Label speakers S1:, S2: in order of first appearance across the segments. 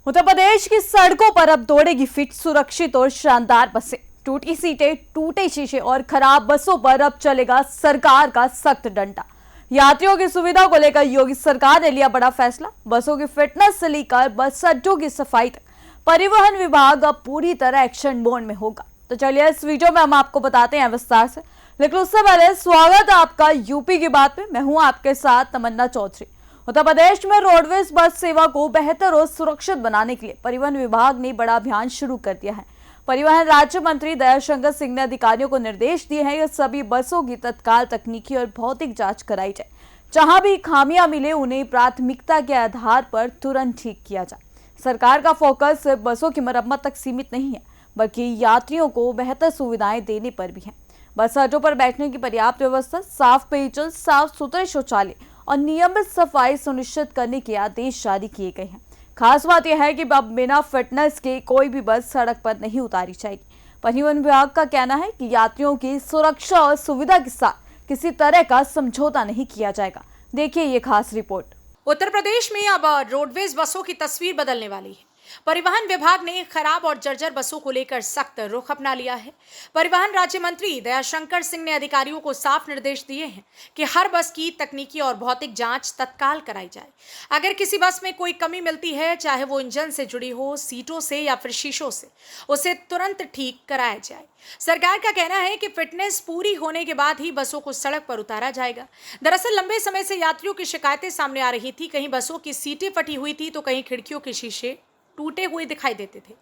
S1: उत्तर प्रदेश की सड़कों पर अब दौड़ेगी फिट, सुरक्षित और शानदार बसें। टूटी सीटें, टूटे शीशे और खराब बसों पर अब चलेगा सरकार का सख्त डंडा। यात्रियों की सुविधा को लेकर योगी सरकार ने लिया बड़ा फैसला। बसों की फिटनेस से लेकर बस अड्डों की सफाई तक परिवहन विभाग अब पूरी तरह एक्शन मोड में होगा। तो चलिए इस वीडियो में हम आपको बताते हैं विस्तार से, लेकिन उससे पहले स्वागत है आपका यूपी की बात में। मैं हूं आपके साथ तमन्ना चौधरी। उत्तर प्रदेश में रोडवेज बस सेवा को बेहतर और सुरक्षित बनाने के लिए परिवहन विभाग ने बड़ा अभियान शुरू कर दिया है। परिवहन राज्य मंत्री दयाशंकर सिंह ने अधिकारियों को निर्देश दिए हैं कि सभी बसों की तत्काल तकनीकी और भौतिक जांच कराई जाए। जहां भी खामियां मिले उन्हें प्राथमिकता के आधार पर तुरंत ठीक किया जाए। सरकार का फोकस सिर्फ बसों की मरम्मत तक सीमित नहीं है, बल्कि यात्रियों को बेहतर सुविधाएं देने पर भी है। बस अड्डों पर बैठने की पर्याप्त व्यवस्था, साफ पेयजल, साफ सुथरे शौचालय और नियमित सफाई सुनिश्चित करने के आदेश जारी किए गए हैं। खास बात यह है कि अब बिना फिटनेस के कोई भी बस सड़क पर नहीं उतारी जाएगी। परिवहन विभाग का कहना है कि यात्रियों की सुरक्षा और सुविधा के साथ किसी तरह का समझौता नहीं किया जाएगा। देखिए ये खास रिपोर्ट।
S2: उत्तर प्रदेश में अब रोडवेज बसों की तस्वीर बदलने वाली है। परिवहन विभाग ने खराब और जर्जर बसों को लेकर सख्त रुख अपना लिया है। परिवहन राज्य मंत्री दयाशंकर सिंह ने अधिकारियों को साफ निर्देश दिए हैं कि हर बस की तकनीकी और भौतिक जांच तत्काल कराई जाए। अगर किसी बस में कोई कमी मिलती है, चाहे वो इंजन से जुड़ी हो, सीटों से या फिर शीशों से, उसे तुरंत ठीक कराया जाए। सरकार का कहना है कि फिटनेस पूरी होने के बाद ही बसों को सड़क पर उतारा जाएगा। दरअसल लंबे समय से यात्रियों की शिकायतें सामने आ रही थी। कहीं बसों की सीटें फटी हुई थी तो कहीं खिड़कियों के शीशे टूटे हुए दिखाई देते थे।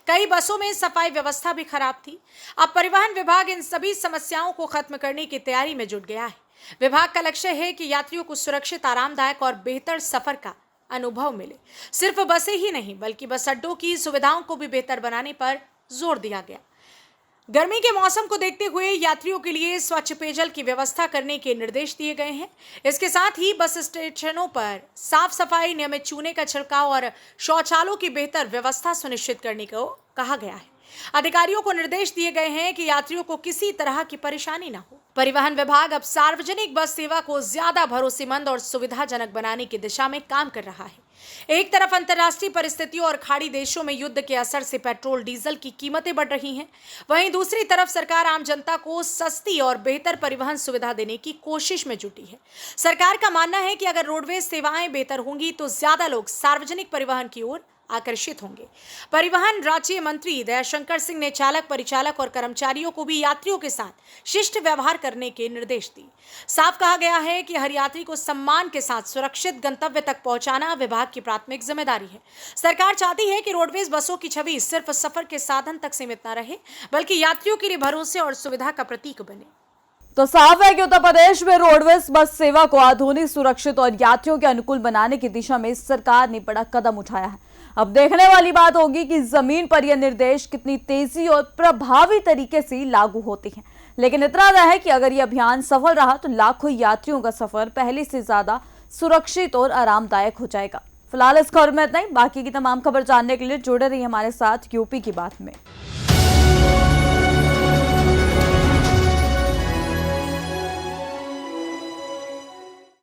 S2: कई बसों में सफाई व्यवस्था भी खराब थी। अब परिवहन विभाग इन सभी समस्याओं को खत्म करने की तैयारी में जुट गया है। विभाग का लक्ष्य है कि यात्रियों को सुरक्षित, आरामदायक और बेहतर सफर का अनुभव मिले। सिर्फ बसें ही नहीं, बल्कि बस अड्डों की सुविधाओं को भी बेहतर बनाने पर जोर दिया गया। गर्मी के मौसम को देखते हुए यात्रियों के लिए स्वच्छ पेयजल की व्यवस्था करने के निर्देश दिए गए हैं। इसके साथ ही बस स्टेशनों पर साफ सफाई, नियमित चूने का छिड़काव और शौचालयों की बेहतर व्यवस्था सुनिश्चित करने को कहा गया है। अधिकारियों को निर्देश दिए गए हैं कि यात्रियों को किसी तरह की परेशानी न हो। परिवहन विभाग अब सार्वजनिक बस सेवा को ज्यादा भरोसेमंद और सुविधाजनक बनाने की दिशा में काम कर रहा है। एक तरफ अंतर्राष्ट्रीय परिस्थितियों और खाड़ी देशों में युद्ध के असर से पेट्रोल डीजल की कीमतें बढ़ रही हैं, वहीं दूसरी तरफ सरकार आम जनता को सस्ती और बेहतर परिवहन सुविधा देने की कोशिश में जुटी है। सरकार का मानना है कि अगर रोडवेज सेवाएं बेहतर होंगी तो ज्यादा लोग सार्वजनिक परिवहन की ओर आकर्षित होंगे। परिवहन राज्य मंत्री दयाशंकर सिंह ने चालक, परिचालक और कर्मचारियों को भी यात्रियों के साथ शिष्ट व्यवहार करने के निर्देश दिए। साफ कहा गया है कि हर यात्री को सम्मान के साथ सुरक्षित गंतव्य तक पहुंचाना विभाग की प्राथमिक जिम्मेदारी है। सरकार चाहती है कि रोडवेज बसों की छवि सिर्फ सफर के साधन तक सीमित न रहे, बल्कि यात्रियों के लिए भरोसे और सुविधा का प्रतीक बने।
S1: तो साफ है कि उत्तर प्रदेश में रोडवेज बस सेवा को आधुनिक, सुरक्षित और यात्रियों के अनुकूल बनाने की दिशा में सरकार ने बड़ा कदम उठाया है। अब देखने वाली बात होगी कि जमीन पर यह निर्देश कितनी तेजी और प्रभावी तरीके से लागू होते हैं। लेकिन इतना है कि अगर यह अभियान सफल रहा तो लाखों यात्रियों का सफर पहले से ज्यादा सुरक्षित और आरामदायक हो जाएगा। फिलहाल इस खबर में इतना ही। बाकी की तमाम खबर जानने के लिए जुड़े रहिए हमारे साथ यूपी की बात में।